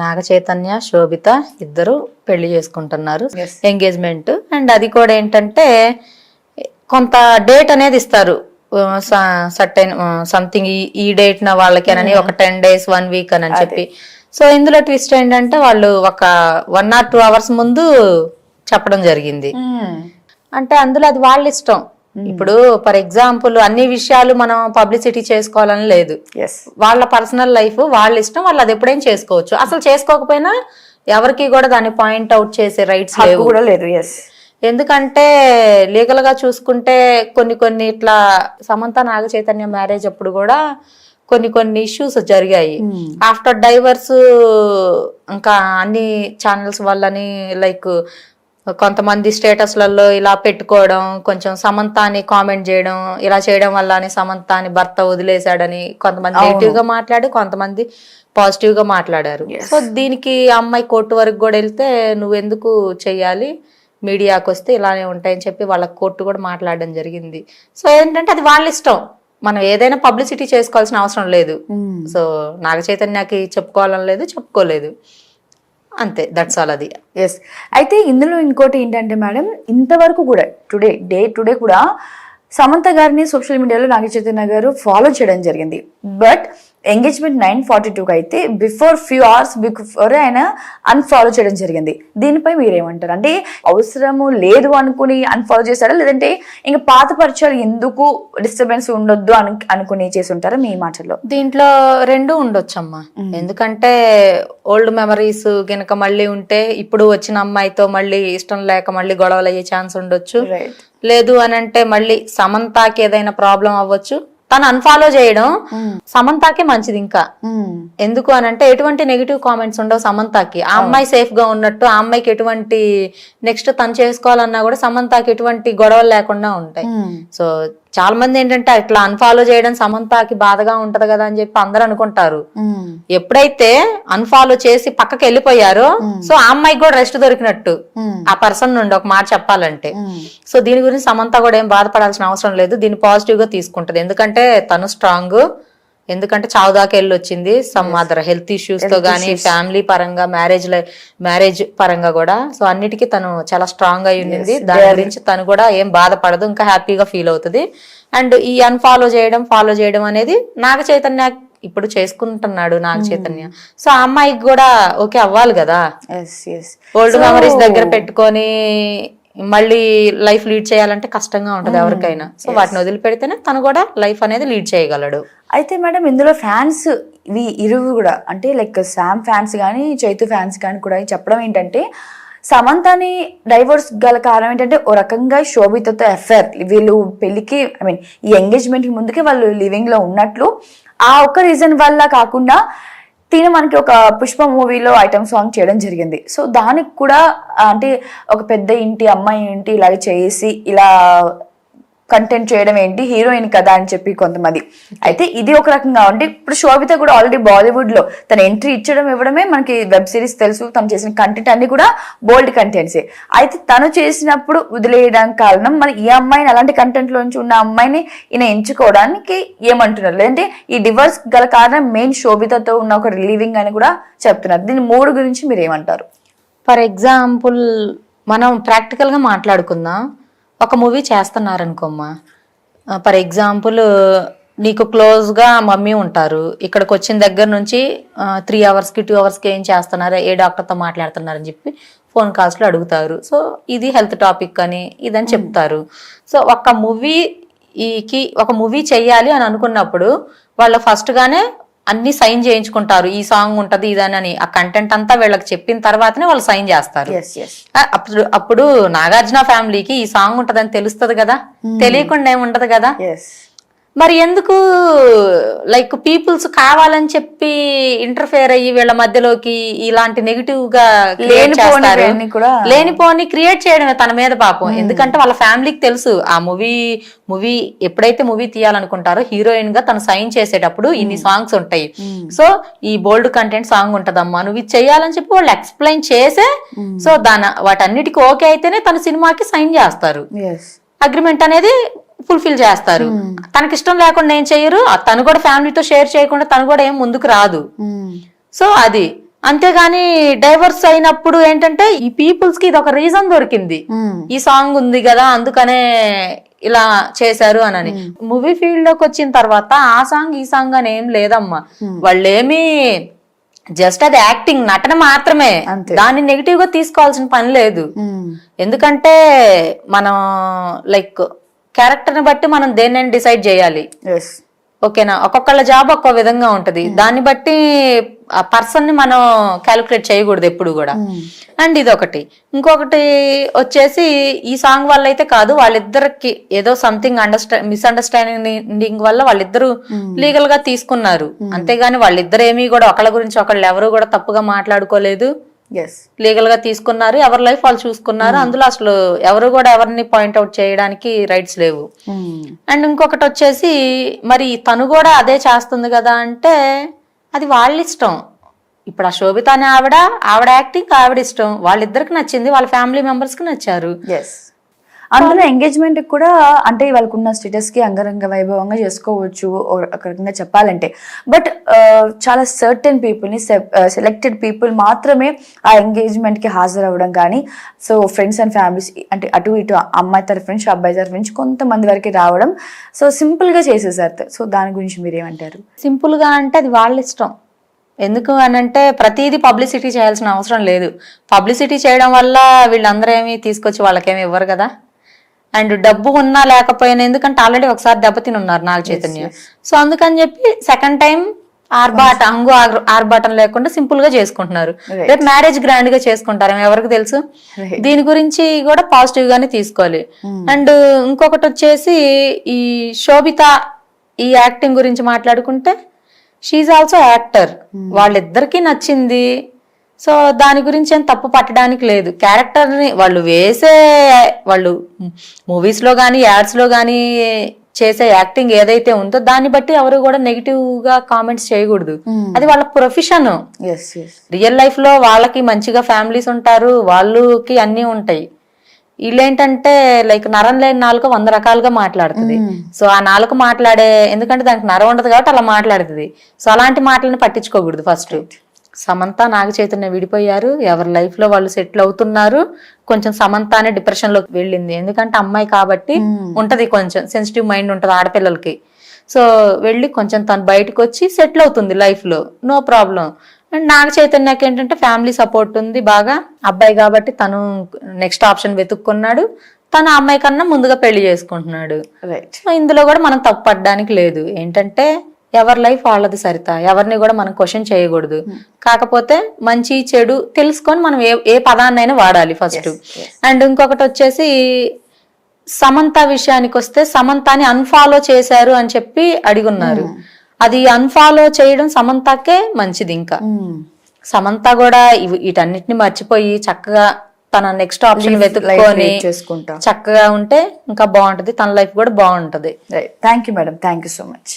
నాగ చైతన్య శోభిత ఇద్దరు పెళ్లి చేసుకుంటున్నారు, Yes. ఎంగేజ్మెంట్. అండ్ అది కూడా ఏంటంటే కొంత డేట్ అనేది ఇస్తారు, సర్టైన్ సంథింగ్ ఈ డేట్ నా వాళ్ళకేనని ఒక 10 days 1 week అని చెప్పి. సో ఇందులో ట్విస్ట్ ఏంటంటే వాళ్ళు ఒక 1 or 2 hours ముందు చెప్పడం జరిగింది. అంటే అందులో అది వాళ్ళ ఇష్టం. ఇప్పుడు ఫర్ ఎగ్జాంపుల్ అన్ని విషయాలు మనం పబ్లిసిటీ చేసుకోవాలని లేదు, వాళ్ళ పర్సనల్ లైఫ్ వాళ్ళ ఇష్టం, వాళ్ళు అది ఎప్పుడైనా చేసుకోవచ్చు. అసలు చేసుకోకపోయినా ఎవరికి కూడా దాన్ని పాయింట్ అవుట్ చేసే రైట్స్ లేదు. ఎందుకంటే లీగల్ గా చూసుకుంటే కొన్ని ఇట్లా సమంత నాగ చైతన్య మ్యారేజ్ అప్పుడు కూడా కొన్ని ఇష్యూస్ జరిగాయి. ఆఫ్టర్ డైవర్స్ ఇంకా అన్ని ఛానల్స్ వల్లని లైక్ కొంతమంది స్టేటస్లలో ఇలా పెట్టుకోవడం, కొంచెం సమంత అని కామెంట్ చేయడం, ఇలా చేయడం వల్ల అని సమంత అని భర్త వదిలేశాడని కొంతమంది నెగిటివ్ గా మాట్లాడి, కొంతమంది పాజిటివ్ గా మాట్లాడారు. సో దీనికి అమ్మాయి కోర్టు వరకు కూడా వెళ్తే నువ్వెందుకు చెయ్యాలి, మీడియాకి వస్తే ఇలానే ఉంటాయని చెప్పి వాళ్ళ కోర్టు కూడా మాట్లాడడం జరిగింది. సో ఏంటంటే అది వాళ్ళ ఇష్టం, మనం ఏదైనా పబ్లిసిటీ చేసుకోవాల్సిన అవసరం లేదు. సో నాగ చైతన్యకి చెప్పుకోవాలని లేదు, చెప్పుకోలేదు, అంతే, దట్స్ ఆల్. అది అయితే ఇందులో ఇంకోటి ఏంటంటే మేడం, ఇంతవరకు కూడా టుడే కూడా సమంత గారిని సోషల్ మీడియాలో నాగ చైతన్య గారు ఫాలో చేయడం జరిగింది. బట్ ఎంగేజ్మెంట్ 9:42 అయితే బిఫోర్ ఫ్యూ అవర్స్ బిఫోర్ ఆయన అన్ఫాలో చేయడం జరిగింది. దీనిపై మీరేమంటారు? అంటే అవసరము లేదు అనుకుని అన్ఫాలో చేశారా, లేదంటే ఇంకా పాత పరిచయాలు ఎందుకు డిస్టర్బెన్స్ ఉండొద్దు అనుకుని చేసి ఉంటారా మీ మాటల్లో? దీంట్లో రెండు ఉండొచ్చమ్మా. ఎందుకంటే ఓల్డ్ మెమరీస్ గనక మళ్ళీ ఉంటే ఇప్పుడు వచ్చిన అమ్మాయితో మళ్ళీ ఇష్టం లేక మళ్ళీ గొడవలు అయ్యే ఛాన్స్ ఉండొచ్చు. లేదు అని అంటే మళ్ళీ సమంతకి ఏదైనా ప్రాబ్లం అవ్వచ్చు. తను అన్ఫాలో చేయడం సమంతకి మంచిది. ఇంకా ఎందుకు అని అంటే ఎటువంటి నెగిటివ్ కామెంట్స్ ఉండవు సమంతకి. ఆ అమ్మాయి సేఫ్ గా ఉన్నట్టు, ఆ అమ్మాయికి ఎటువంటి నెక్స్ట్ తను చేసుకోవాలన్నా కూడా సమంతకి ఎటువంటి గొడవలు లేకుండా ఉంటాయి. సో చాలా మంది ఏంటంటే ఇట్లా అన్ఫాలో చేయడం సమంతకి బాధగా ఉంటది కదా అని చెప్పి అందరూ అనుకుంటారు. ఎప్పుడైతే అన్ఫాలో చేసి పక్కకి వెళ్ళిపోయారో సో ఆ అమ్మాయికి కూడా రెస్ట్ దొరికినట్టు ఆ పర్సన్ నుండి, ఒక మాట చెప్పాలంటే. సో దీని గురించి సమంత కూడా ఏం బాధపడాల్సిన అవసరం లేదు, దీన్ని పాజిటివ్ గా తీసుకుంటది. ఎందుకంటే తను స్ట్రాంగ్, ఎందుకంటే చావు దాకా వెళ్ళి వచ్చింది సమ్ అదర్ హెల్త్ ఇష్యూస్ తో గానీ, ఫ్యామిలీ పరంగా, మ్యారేజ్ పరంగా కూడా. సో అన్నిటికీ తను చాలా స్ట్రాంగ్ అయి ఉండింది. దాని గురించి తను కూడా ఏం బాధపడదు, ఇంకా హ్యాపీగా ఫీల్ అవుతుంది. అండ్ ఈ అన్ఫాలో చేయడం ఫాలో చేయడం అనేది నాగ చైతన్య ఇప్పుడు చేసుకుంటున్నాడు నాగ చైతన్య. సో ఆ అమ్మాయికి కూడా ఓకే అవ్వాలి కదా, ఓల్డ్ మెమరీస్ దగ్గర పెట్టుకొని మళ్ళీ లైఫ్ లీడ్ చేయాలంటే కష్టంగా ఉంటది ఎవరికైనా. సో వాటిని వదిలిపెడితేనే తను కూడా లైఫ్ అనేది లీడ్ చేయగలడు. అయితే మేడం ఇందులో ఫ్యాన్స్ ఇరువు కూడా అంటే లైక్ శామ్ ఫ్యాన్స్ కానీ చైతు ఫ్యాన్స్ కానీ కూడా చెప్పడం ఏంటంటే, సమంతని డైవోర్స్ గల కారణం ఏంటంటే ఓ రకంగా శోభితతో అఫేర్, వీళ్ళు పెళ్లికి ఈ ఎంగేజ్మెంట్ కి ముందుకే వాళ్ళు లివింగ్ లో ఉన్నట్లు, ఆ ఒక్క రీజన్ వల్ల కాకుండా తిన మనకి ఒక పుష్ప మూవీలో ఐటమ్ సాంగ్ చేయడం జరిగింది. సో దానికి కూడా అంటే ఒక పెద్ద ఇంటి అమ్మాయి ఏంటి ఇలాగ చేసి ఇలా కంటెంట్ చేయడం ఏంటి, హీరోయిన్ కదా అని చెప్పి కొంతమంది. అయితే ఇది ఒక రకంగా అంటే ఇప్పుడు శోభిత కూడా ఆల్రెడీ బాలీవుడ్ లో తన ఎంట్రీ ఇవ్వడమే మనకి వెబ్ సిరీస్ తెలుసు, తను చేసిన కంటెంట్ అన్ని కూడా బోల్డ్ కంటెంట్సే. అయితే తను చేసినప్పుడు వదిలేయడానికి కారణం మరి ఈ అమ్మాయిని అలాంటి కంటెంట్ లోంచి ఉన్న అమ్మాయిని ఈయన ఎంచుకోవడానికి ఏమంటున్నారు, లేదంటే ఈ డివోర్స్ గల కారణం మెయిన్ శోభితతో ఉన్న ఒక రిలీవింగ్ అని కూడా చెప్తున్నారు. దీని మూడు గురించి మీరు ఏమంటారు? ఫర్ ఎగ్జాంపుల్ మనం ప్రాక్టికల్ గా మాట్లాడుకుందాం. ఒక మూవీ చేస్తున్నారనుకోమ్మా, ఫర్ ఎగ్జాంపుల్ నీకు క్లోజ్ గా మమ్మీ ఉంటారు, ఇక్కడికి వచ్చిన దగ్గర నుంచి 3 hours కి 2 hours కి ఏం చేస్తున్నారు, ఏ డాక్టర్తో మాట్లాడుతున్నారని చెప్పి ఫోన్ కాల్స్ లో అడుగుతారు. సో ఇది హెల్త్ టాపిక్ అని ఇదని చెప్తారు. సో ఒక మూవీ చెయ్యాలి అని అనుకున్నప్పుడు వాళ్ళు ఫస్ట్ గానే అన్ని సైన్ చేయించుకుంటారు, ఈ సాంగ్ ఉంటది ఇదని. ఆ కంటెంట్ అంతా వీళ్ళకి చెప్పిన తర్వాతనే వాళ్ళు సైన్ చేస్తారు. అప్పుడు నాగార్జున ఫ్యామిలీకి ఈ సాంగ్ ఉంటదని తెలుస్తుంది కదా, తెలియకుండా ఏమి ఉండదు కదా. మరి ఎందుకు లైక్ పీపుల్స్ కావాలని చెప్పి ఇంటర్ఫేర్ అయ్యి వీళ్ళ మధ్యలోకి ఇలాంటి నెగిటివ్ గా లేనిపోని క్రియేట్ చేయడమే తన మీద పాపం. ఎందుకంటే వాళ్ళ ఫ్యామిలీకి తెలుసు ఆ మూవీ ఎప్పుడైతే మూవీ తీయాలనుకుంటారో హీరోయిన్ గా తను సైన్ చేసేటప్పుడు ఇన్ని సాంగ్స్ ఉంటాయి, సో ఈ బోల్డ్ కంటెంట్ సాంగ్ ఉంటదమ్మా నువ్వు ఇది చెయ్యాలని చెప్పి వాళ్ళు ఎక్స్ప్లెయిన్ చేసే, సో వాటన్నిటికీ ఓకే అయితేనే తన సినిమాకి సైన్ చేస్తారు, అగ్రిమెంట్ అనేది ఫుల్ఫిల్ చేస్తారు. తనకి ఇష్టం లేకుండా ఏం చెయ్యరు, తను కూడా ఫ్యామిలీతో షేర్ చేయకుండా తను కూడా ఏం ముందుకు రాదు. సో అది అంతేగాని డైవర్స్ అయినప్పుడు ఏంటంటే ఈ పీపుల్స్ కి ఇది ఒక రీజన్ దొరికింది, ఈ సాంగ్ ఉంది కదా అందుకనే ఇలా చేశారు అని. మూవీ ఫీల్డ్ లోకి వచ్చిన తర్వాత ఆ సాంగ్ ఈ సాంగ్ అని ఏం లేదమ్మా. వాళ్ళేమి జస్ట్ అది యాక్టింగ్, నటన మాత్రమే. దాన్ని నెగిటివ్ గా తీసుకోవాల్సిన పని లేదు. ఎందుకంటే మనం లైక్ క్యారెక్టర్ ని బట్టి మనం దేన్నైనా డిసైడ్ చేయాలి. ఓకేనా, ఒక్కొక్కళ్ళ జాబ్ ఒక్కో విధంగా ఉంటది, దాన్ని బట్టి ఆ పర్సన్ ని మనం క్యాలిక్యులేట్ చేయకూడదు ఎప్పుడు కూడా. అండ్ ఇది ఒకటి. ఇంకొకటి వచ్చేసి ఈ సాంగ్ వల్ల అయితే కాదు, వాళ్ళిద్దరికి ఏదో సంథింగ్ మిస్అండర్స్టాండింగ్ వల్ల వాళ్ళిద్దరు లీగల్ గా తీసుకున్నారు. అంతేగాని వాళ్ళిద్దరు ఏమీ కూడా ఒకళ్ళ గురించి ఒకళ్ళు ఎవరు కూడా తప్పుగా మాట్లాడుకోలేదు. లీగల్ గా తీసుకున్నారు, ఎవరి లైఫ్ వాళ్ళు చూసుకున్నారు. అందులో అసలు ఎవరు కూడా ఎవరిని పాయింట్అవుట్ చేయడానికి రైట్స్ లేవు. అండ్ ఇంకొకటి వచ్చేసి మరి తను కూడా అదే చేస్తుంది కదా అంటే అది వాళ్ళ ఇష్టం. ఇప్పుడు ఆ శోభిత అనే ఆవిడ యాక్టింగ్ ఆవిడ ఇష్టం, వాళ్ళిద్దరికి నచ్చింది, వాళ్ళ ఫ్యామిలీ మెంబర్స్ కి నచ్చారు. అందులో ఎంగేజ్మెంట్ కూడా అంటే వాళ్ళకున్న స్టేటస్ కి అంగరంగ వైభవంగా చేసుకోవచ్చు ఒక రకంగా చెప్పాలంటే. బట్ చాలా సర్టెన్ పీపుల్ని సెలెక్టెడ్ పీపుల్ మాత్రమే ఆ ఎంగేజ్మెంట్ కి హాజరవ్వడం కానీ, సో ఫ్రెండ్స్ అండ్ ఫ్యామిలీస్ అంటే అటు ఇటు అమ్మాయి తరఫు నుంచి అబ్బాయి తరఫు నుంచి కొంతమంది వరకు రావడం, సో సింపుల్ గా చేసేసారు. సో దాని గురించి మీరు ఏమంటారు? సింపుల్ గా అంటే అది వాళ్ళ ఇష్టం. ఎందుకు అనంటే ప్రతిదీ పబ్లిసిటీ చేయాల్సిన అవసరం లేదు. పబ్లిసిటీ చేయడం వల్ల వీళ్ళందరూ ఏమి తీసుకొచ్చి వాళ్ళకేమి ఇవ్వరు కదా. అండ్ డబ్బు ఉన్నా లేకపోయినా, ఎందుకంటే ఆల్రెడీ ఒకసారి దెబ్బతిని ఉన్నారు నాగ చైతన్య. సో అందుకని చెప్పి సెకండ్ టైం ఆర్భాటం లేకుండా సింపుల్ గా చేసుకుంటున్నారు. రేపు మ్యారేజ్ గ్రాండ్ గా చేసుకుంటారు, ఎవరికి తెలుసు. దీని గురించి కూడా పాజిటివ్ గానే తీసుకోవాలి. అండ్ ఇంకొకటి వచ్చేసి ఈ శోభిత ఈ యాక్టింగ్ గురించి మాట్లాడుకుంటే, షీఈ్ ఆల్సో యాక్టర్, వాళ్ళిద్దరికీ నచ్చింది. సో దాని గురించి ఏం తప్పు పట్టడానికి లేదు. క్యారెక్టర్ ని వాళ్ళు మూవీస్ లో గానీ యాడ్స్ లో గానీ చేసే యాక్టింగ్ ఏదైతే ఉందో దాన్ని బట్టి ఎవరు కూడా నెగిటివ్ గా కామెంట్స్ చేయకూడదు. అది వాళ్ళ ప్రొఫెషన్. రియల్ లైఫ్ లో వాళ్ళకి మంచిగా ఫ్యామిలీస్ ఉంటారు, వాళ్ళకి అన్ని ఉంటాయి. వీళ్ళేంటంటే లైక్ నరం లేని నాలుక 100 రకాలుగా మాట్లాడుతుంది. సో ఆ నాలుక ఎందుకంటే దానికి నరం ఉండదు కాబట్టి అలా మాట్లాడుతుంది. సో అలాంటి మాటలను పట్టించుకోకూడదు. ఫస్ట్ సమంత నాగ చైతన్య విడిపోయారు, ఎవరి లైఫ్ లో వాళ్ళు సెటిల్ అవుతున్నారు. కొంచెం సమంత అనే డిప్రెషన్ లోకి వెళ్ళింది, ఎందుకంటే అమ్మాయి కాబట్టి ఉంటది, కొంచెం సెన్సిటివ్ మైండ్ ఉంటది ఆడపిల్లలకి. సో వెళ్ళి కొంచెం తను బయటకు వచ్చి సెటిల్ అవుతుంది లైఫ్ లో, నో ప్రాబ్లం. అండ్ నాగ చైతన్యకి ఏంటంటే ఫ్యామిలీ సపోర్ట్ ఉంది బాగా, అబ్బాయి కాబట్టి తను నెక్స్ట్ ఆప్షన్ వెతుక్కున్నాడు. తన అమ్మాయి కన్నా ముందుగా పెళ్లి చేసుకుంటున్నాడు. సో ఇందులో కూడా మనం తప్పు పడడానికి లేదు. ఏంటంటే ఎవరి లైఫ్ వాళ్ళది సరిత, ఎవరిని కూడా మనం క్వశ్చన్ చేయకూడదు. కాకపోతే మంచి చెడు తెలుసుకొని మనం ఏ పదాన్నైనా వాడాలి ఫస్ట్. అండ్ ఇంకొకటి వచ్చేసి సమంత విషయానికి వస్తే, సమంతని అన్ఫాలో చేశారు అని చెప్పి అడిగున్నారు. అది అన్ఫాలో చేయడం సమంతకే మంచిది. ఇంకా సమంత కూడా వీటన్నిటిని మర్చిపోయి చక్కగా తన నెక్స్ట్ ఆప్షన్ వెతుక్కొని చక్కగా ఉంటే ఇంకా బాగుంటది, తన లైఫ్ కూడా బాగుంటది. Thank you madam, thank you so much.